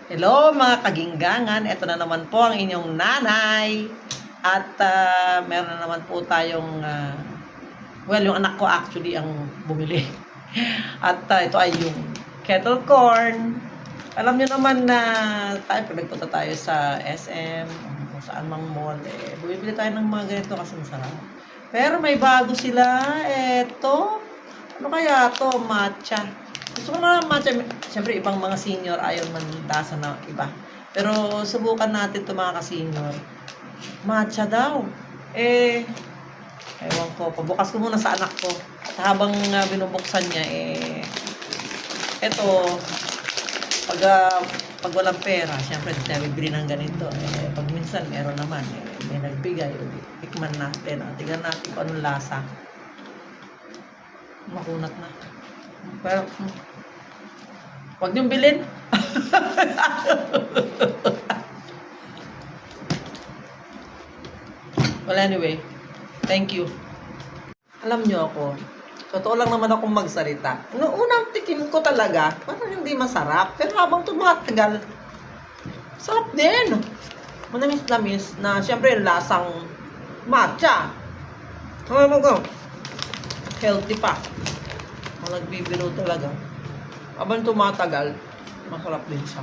Hello mga kaginggangan, ito na naman po ang inyong nanay. At meron na naman po tayong, yung anak ko actually ang bumili. At ito ay yung kettle corn. Alam nyo naman na tayo, pag nagpunta tayo sa SM, kung saan mang mall, bumibili tayo ng mga ganito kasi masarap. Pero may bago sila, eto. Ano kaya to? Matcha. Gusto ko na matcha. Siyempre, ibang mga senior ayaw man lasa na iba. Pero subukan natin ito mga ka-senior. Matcha daw. Ewan ko. Pabukas ko muna sa anak ko. At habang binubuksan niya, eto, pag walang pera, siyempre, hindi tayo bibili ng ganito. Pag minsan, meron naman. May nagbigay. Tikman natin. Tignan natin kung anong lasa. Makunat na. Pero, huwag niyong bilhin. Well, anyway, thank you. Alam niyo ako, totoo lang naman akong magsalita. Noong unang tikim ko talaga, parang hindi masarap. Pero habang tumatagal, sarap din. Manamis-namis na, syempre, lasang matcha. Ano ko? Healthy pa. Nagbibiro talaga. Habang tumatagal, masarap din siya.